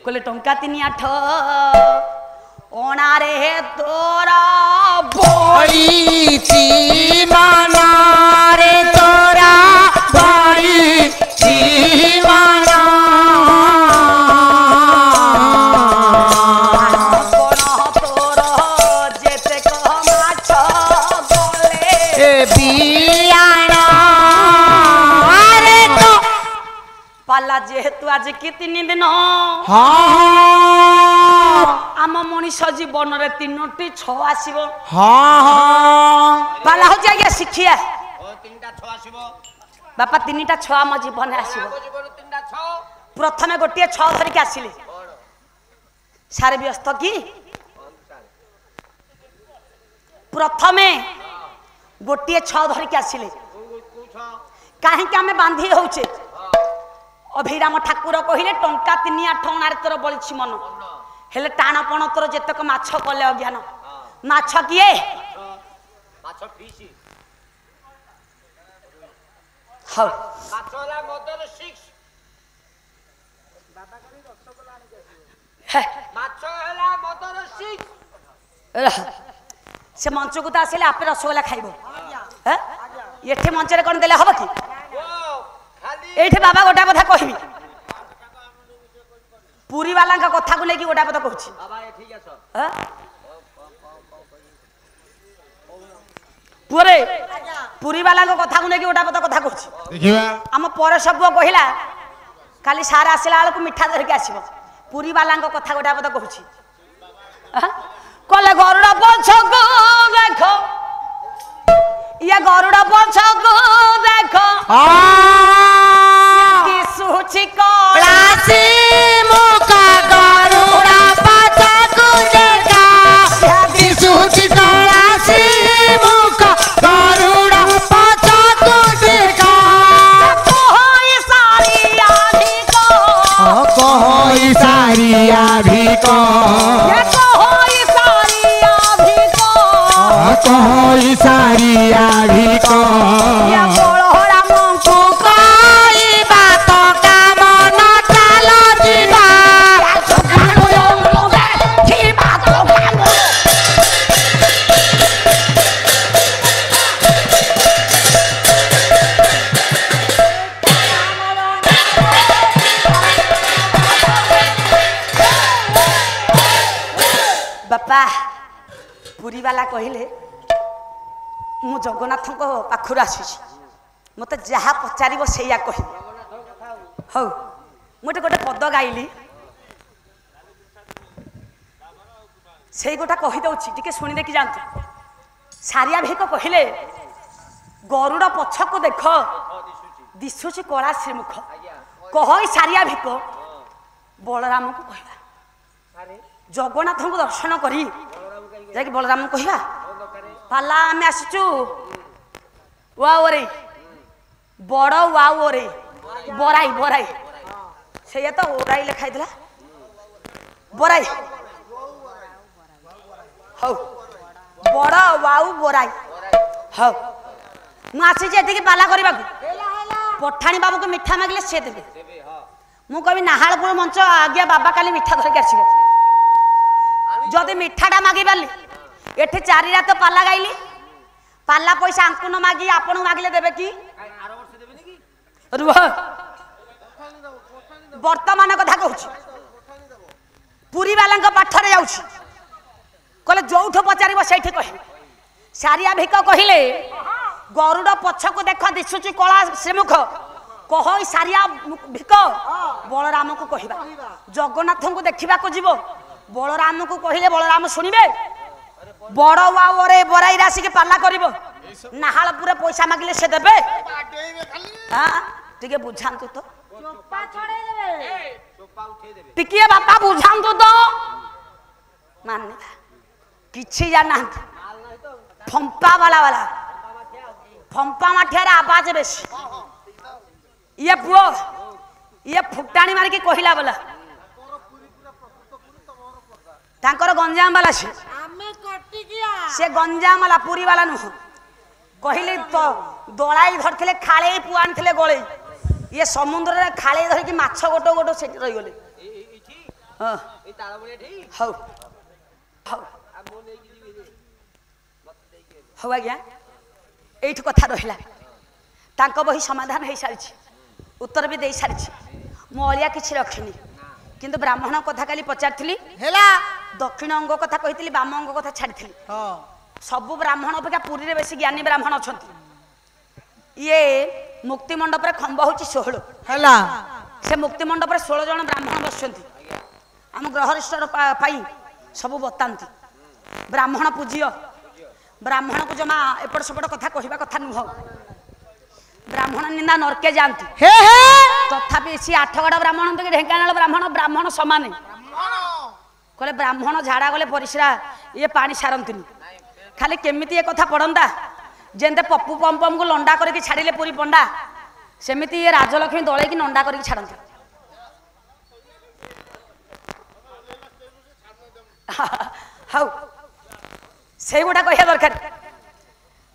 कहले टंका 3-8 ओणारे तोरा बड़ी माना रे तोरा बड़ी माना तोर जेते कह माछ गले बियाना रे तो पाला जेहेतु आज कि 3 दिन हाँ आम मनीष जीवन रे 3टी 6 आसीबो हाँ पाला हो जाए शिखिया 3टा 6 आसीबो बापा 3टा 6 आम जीवन आसीबो जीवन 3टा 6 प्रथमे गोटे 6 धरिक आसिले सारे व्यस्त की प्रथमे गोटे 6 धरिक आसिले काहे के हमें बांधी होउचे अभिराम ठाकुर कहिले टंका 3-8 अणारे तोर बलिछि मन हेले टाणपण तोर जेतक माछ कले अज्ञान माछ किए माछ फीसी हौ माछ होला मदर 6 हे माछ होला मदर 6 से मंच को तो आसिले आपे रसगोला खाइबो हे एठी मंच रे कोन देले हबो की एठी बाबा गोटा कथा कहबी पुरी वाला का कथा को लेकी गोटा कथा कहूची बाबा ए ठीक अछ ह पुरे पुरी वाला का कथा को लेकी गोटा कथा कहूची देखिबा हम पर सब कहिला खाली सारा आसिला आलो को मिठा धर के आसीबो पुरी वाला का कथा गोटा कथा कहूची कले गरुड़ा पछ को देखो ये गरुड़ा पछ को देखो की सूची राशि मुका गरुड़ा पाचा कुजेगा दिसुची राशि मुका गरुड़ा पाचा कुजेगा कोई सारी आधी को कोई सारी आभी को ये कोई सारी आधी को कोई सारी आभी को ये बोलहरा मंकु कोई बात का मन चालो जीवा बापा पुरी वाला कहले मु जगन्नाथ को पाखुर आसी मत जहाँ पचार से कह हौ मुझे गोटे पद गाइली से गोटा कहीदे टी शुणी देखी जातु सारिया भेक कहले गरुड़ पछ को देख दिशुची कला श्रीमुख कह सारिया भेक बलराम को कहवा जगन्नाथ को दर्शन करी जाकि बलराम को कहवा पाला आम आसचु वाओरे बड़ वाओरे बराई बराई से तो ओराई लिखाई बराई हौ बड़ वाऊ बराई हौ मुझे ये पाला करने पठाणी बाबू को मिठा मागिले सी देवे मु कह नाहालपुर मंच आज्ञा बाबा काली मिठा धरिक आसो जदि मिठाटा मागी पारि एठी 4 रात पाला गाइली पाला पैसा आंकु न मागी आपन मागिले देबे की रुह वर्तमान कथा कहूँ पुरी वाला पाठरे जाऊँ कहले जोठ पचार से कह सारिया भिक कहले गरुड़ पछ को देख दिशुची कला श्रीमुख कह सारिया भिक बलराम को कहवा जगन्नाथ को देखा जीव बलराम को कहले बलराम शुणवे बड़ वाओरे बराई राशि के पाला कर नाहालपुर पैसा मागिले से देबे हाँ टिके बुझातु तो टिके बापा बुझातु तो माने किछि जाना फंपा वाला फंपा माठियार आवाज बेसी ये पुओ ये फुटाणी मारिकी कहला बोला तांकर गंजाम वाला से गंजाम वाला पुरी वाला नुह कहले तो दलाई धरथिले खाले पुआ आनथिले गळे ये समुद्र रे खाले धरिकी माछ गोटो गोटो से रही गले ହଁ ଏଇ ତାଳ ବଳିଆ ଠେଇ ହଉ ହଉ ଆଉ ମୁଁ ନେଇକି ଯିବି ରେ ମତେ ଦେଇକି ହଉ ଆଜ୍ଞା ଏଇଠି କଥା ରହିଲା ତାଙ୍କ ବହି ସମାଧାନ ହେଇସାରିଛି ଉତ୍ତର ବି ଦେଇ ସାରିଛି ମୁଁ ଅଳିଆ କିଛି ରଖିନି କିନ୍ତୁ ବ୍ରାହ୍ମଣ କଥା କାଲି ପଚାରିଥିଲି ହେଲା ଦକ୍ଷିଣ ଅଙ୍ଗ କଥା କହିଥିଲି ବାମ ଅଙ୍ଗ କଥା ଛାଡ଼ିଥିଲି ହଁ ସବୁ ବ୍ରାହ୍ମଣ ଅପେକ୍ଷା ପୁରୀରେ ବେଶୀ ଜ୍ଞାନୀ ବ୍ରାହ୍ମଣ ଅଛନ୍ତି ଇଏ ମୁକ୍ତି ମଣ୍ଡପରେ ଖମ୍ବ ହେଉଛି 16 ହେଲା ସେ ମୁକ୍ତି ମଣ୍ଡପରେ 16 ଜଣ ବ୍ରାହ୍ମଣ ବସିଛନ୍ତି ଆମ ଗ୍ରହରିଷ୍ଠର ପାଇଁ ସବୁ ବତାନ୍ତି ବ୍ରାହ୍ମଣ ପୂଜ୍ୟ ବ୍ରାହ୍ମଣକୁ ଜମା ଏପଟ ସେପଟ କଥା କହିବା କଥା ନୁହଁ ବ୍ରାହ୍ମଣ ନିନ୍ଦା ନରକେ ଯାଆନ୍ତି ହେ ହେ ତଥାପି ସେ ଆଠଗଡ଼ ବ୍ରାହ୍ମଣ କି ଢେଙ୍କାନାଳ ବ୍ରାହ୍ମଣ ସମାନ କହିଲେ ବ୍ରାହ୍ମଣ ଝାଡ଼ା ଗଲେ ପରିସ୍ରା ଇଏ ପାଣି ସାରନ୍ତିନି ଖାଲି କେମିତି ଏ କଥା ପଡ଼ନ୍ତା ଯେମିତି ପପୁ ପମ୍ପମକୁ ଲଣ୍ଡା କରିକି ଛାଡ଼ିଲେ ପୁରୀ ପଣ୍ଡା ସେମିତି ଇଏ ରାଜଲକ୍ଷ୍ମୀ ଦଳେଇକି ନଣ୍ଡା କରିକି ଛାଡ଼ନ୍ତି ହଉ ସେଇଗୁଡ଼ା କହିବା ଦରକାର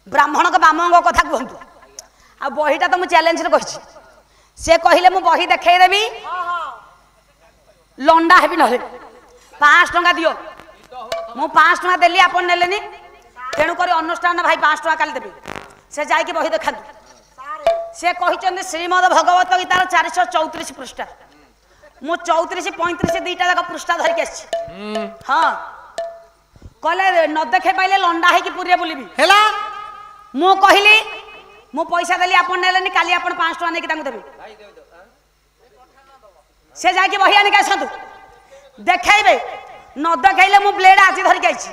ବ୍ରାହ୍ମଣଙ୍କ ବାମଙ୍କ କଥା କୁହନ୍ତୁ ଆଉ ବହିଟା ତ ମୁଁ ଚ୍ୟାଲେଞ୍ଜରେ କହିଛି ସେ କହିଲେ ମୁଁ ବହି ଦେଖେଇଦେବି ଲଣ୍ଡା ହେବି ନହେଲେ 500 ଟଙ୍କା ଦିଅ ମୁଁ 500 ଟଙ୍କା ଦେଲି ଆପଣ ନେଲେନି ତେଣୁକରି ଅନୁଷ୍ଠାନ ଭାଇ 500 ଟଙ୍କା କାଲି ଦେବେ ସେ ଯାଇକି ବହି ଦେଖାନ୍ତୁ ସେ କହିଛନ୍ତି ଶ୍ରୀମଦ ଭଗବତ ଗୀତାର 434 ପୃଷ୍ଠା ମୁଁ 34 35 ଦୁଇଟା ଯାକ ପୃଷ୍ଠା ଧରିକି ଆସିଛି ହଁ କହିଲେ ନ ଦେଖେଇ ପାଇଲେ ଲଣ୍ଡା ହେଇକି ପୁରୀରେ ବୁଲିବି ହେଲା ମୁଁ କହିଲି ମୁଁ ପଇସା ଦେଲି ଆପଣ ନେଲେନି କାଲି ଆପଣ 500 ଟଙ୍କା ନେଇକି ତାଙ୍କୁ ଦେବେ ସେ ଯାଇକି ବହି ଆଣିକି ଆସନ୍ତୁ ଦେଖେଇବେ ନ ଦେଖେଇଲେ ମୁଁ ବ୍ଲେଡ୍ ଆଜି ଧରିକି ଆଇଛି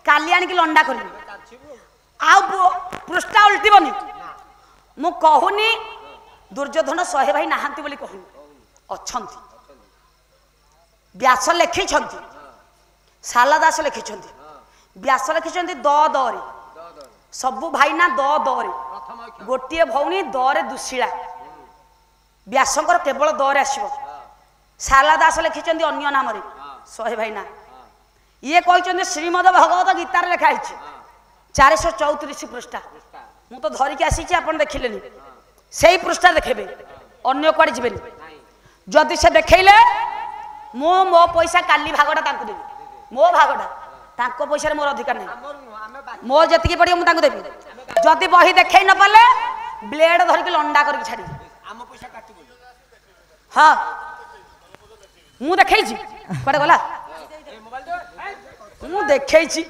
କାଲି ଆଣିକି ଲଣ୍ଡା କରିବି ଆଉ ପୃଷ୍ଠା ଉଲ୍ଟିବନି ମୁଁ କହୁନି ଦୁର୍ଯ୍ୟୋଧନ 100 ଭାଇ ନାହାନ୍ତି ବୋଲି କହୁନି ଅଛନ୍ତି ବ୍ୟାସ ଲେଖିଛନ୍ତି ଶାରଳା ଦାସ ଲେଖିଛନ୍ତି ବ୍ୟାସ ଲେଖିଛନ୍ତି ଦରେ ସବୁ ଭାଇ ନା ଦରେ ଗୋଟିଏ ଭଉଣୀ ଦରେ ଦୁଶୀଳା ବ୍ୟାସଙ୍କର କେବଳ ଦରେ ଆସିବ ଶାରଳା ଦାସ ଲେଖିଛନ୍ତି ଅନ୍ୟ ନାମରେ 100 ଭାଇ ନା ଇଏ କହିଛନ୍ତି ଶ୍ରୀମଦ ଭଗବତ ଗୀତାରେ ଲେଖା ହେଇଛି 434 ପୃଷ୍ଠା ମୁଁ ତ ଧରିକି ଆସିଛି ଆପଣ ଦେଖିଲେନି ସେଇ ପୃଷ୍ଠା ଦେଖେଇବେ ଅନ୍ୟ କୁଆଡ଼େ ଯିବେନି ଯଦି ସେ ଦେଖେଇଲେ ମୁଁ ମୋ ପଇସା କାଲି ଭାଗଟା ତାଙ୍କୁ ଦେବି ମୋ ଭାଗଟା ତାଙ୍କ ପଇସାରେ ମୋର ଅଧିକାର ନାହିଁ ମୋ ଯେତିକି ପଡ଼ିବ ମୁଁ ତାଙ୍କୁ ଦେବି ଯଦି ବହି ଦେଖେଇ ନ ପାରିଲେ ବ୍ଲେଡ୍ ଧରିକି ଲଣ୍ଡା କରିକି ଛାଡ଼ିବି ହଁ ମୁଁ ଦେଖେଇଛି କୁଆଡ଼େ ଗଲା ମୁଁ ଦେଖେଇଛି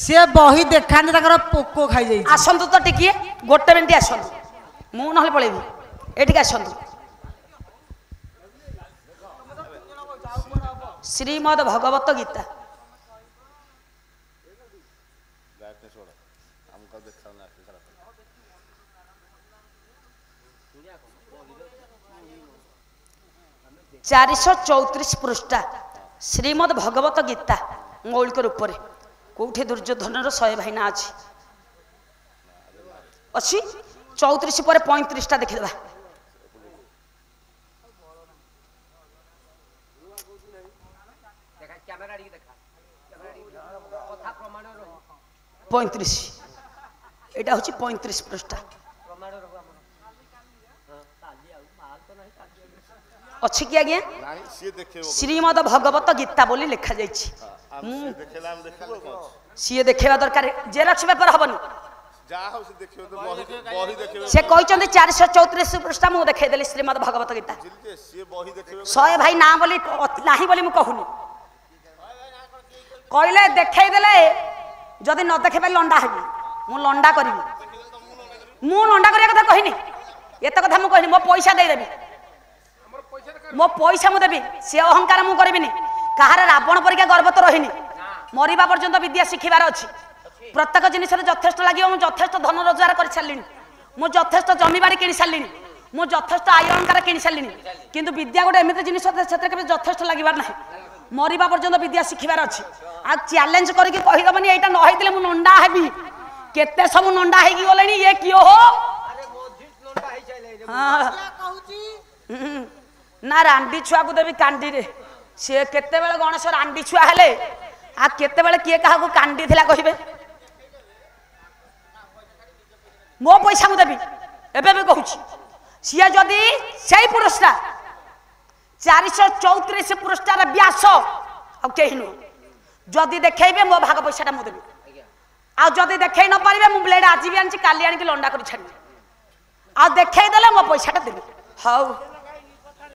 ସିଏ ବହି ଦେଖାନି ତାଙ୍କର ପୋକ ଖାଇଯାଇଛି ଆସନ୍ତୁ ତ ଟିକିଏ ଗୋଟେ ମିନିଟ୍ ଆସନ୍ତୁ ମୁଁ ନହେଲେ ପଳେଇବି ଏଠିକି ଆସନ୍ତୁ ଶ୍ରୀମଦ ଭଗବତ ଗୀତା ଚାରିଶହ 34 ପୃଷ୍ଠା ଶ୍ରୀମଦ ଭଗବତ ଗୀତା ମୌଳିକ ରୂପରେ କୋଉଠି ଦୁର୍ଯ୍ୟୋଧନର 100 ଭାଇନା ଅଛି ଅଛି 34 ପରେ 35ଟା ଦେଖିଦେବା ପଇଁତିରିଶ ଏଇଟା ହଉଛି 35 ପୃଷ୍ଠା ଅଛି କି ଆଜ୍ଞା ଶ୍ରୀମଦ ଭଗବତ ଗୀତା ବୋଲି ଲେଖା ଯାଇଛି ସିଏ ଦେଖେଇବା ଦରକାର ଜେରକ୍ସ ପେପର ହବନି ସେ କହିଛନ୍ତି 434 ପୃଷ୍ଠା ମୁଁ ଦେଖେଇଦେଲି ଶ୍ରୀମଦ ଭଗବତ ଗୀତା 100 ଭାଇ ନା ବୋଲି ନାହିଁ ବୋଲି ମୁଁ କହୁନି କହିଲେ ଦେଖେଇଦେଲେ ଯଦି ନ ଦେଖେଇ ପାରି ଲଣ୍ଡା ହେବି ମୁଁ ଲଣ୍ଡା କରିବି ମୁଁ ଲଣ୍ଡା କରିବା କଥା କହିନି ଏତେ କଥା ମୁଁ କହିନି ମୋ ପଇସା ଦେଇଦେବି ମୋ ପଇସା ମୁଁ ଦେବି ସେ ଅହଙ୍କାର ମୁଁ କରିବିନି କାହାର ରାବଣ ପରିକା ଗର୍ବ ତ ରହିନି ମରିବା ପର୍ଯ୍ୟନ୍ତ ବିଦ୍ୟା ଶିଖିବାର ଅଛି ପ୍ରତ୍ୟେକ ଜିନିଷରେ ଯଥେଷ୍ଟ ଲାଗିବ ମୁଁ ଯଥେଷ୍ଟ ଧନ ରୋଜଗାର କରିସାରିଲିଣି ମୁଁ ଯଥେଷ୍ଟ ଜମିବାଡ଼ି କିଣି ସାରିଲିଣି ମୁଁ ଯଥେଷ୍ଟ ଆୟ ଅହଙ୍କାର କିଣି ସାରିଲିଣି କିନ୍ତୁ ବିଦ୍ୟା ଗୋଟେ ଏମିତି ଜିନିଷ ସେଥିରେ କେବେ ଯଥେଷ୍ଟ ଲାଗିବାର ନାହିଁ ମରିବା ପର୍ଯ୍ୟନ୍ତ ବିଦ୍ୟା ଶିଖିବାର ଅଛି ଆଉ ଚ୍ୟାଲେଞ୍ଜ କରିକି କହିଦେବନି ଏଇଟା ନ ହେଇଥିଲେ ମୁଁ ନଣ୍ଡା ହେବି କେତେ ସବୁ ନଣ୍ଡା ହେଇକି ଗଲେଣି ଇଏ କିଏ ହୋ ନା ରାଣ୍ଡି ଛୁଆକୁ ଦେବି କାଣ୍ଡିରେ ସିଏ କେତେବେଳେ ଗଣେଶ ରାଣ୍ଡି ଛୁଆ ହେଲେ ଆଉ କେତେବେଳେ କିଏ କାହାକୁ କାଣ୍ଡି ଥିଲା କହିବେ ମୋ ପଇସା ମୁଁ ଦେବି ଏବେ ବି କହୁଛି ସିଏ ଯଦି ସେଇ ପୁରୁଷଟା 434 पृष्ठार व्यास आ कहीं नुह जदि देखेबे मो भाग पैसा मुझे देवी आ जदि देखे न पारे मु ब्लेड आज भी आनी काली आनी लंडा कर छाड़ी आ देखे देले मो पैसा देवी हाउ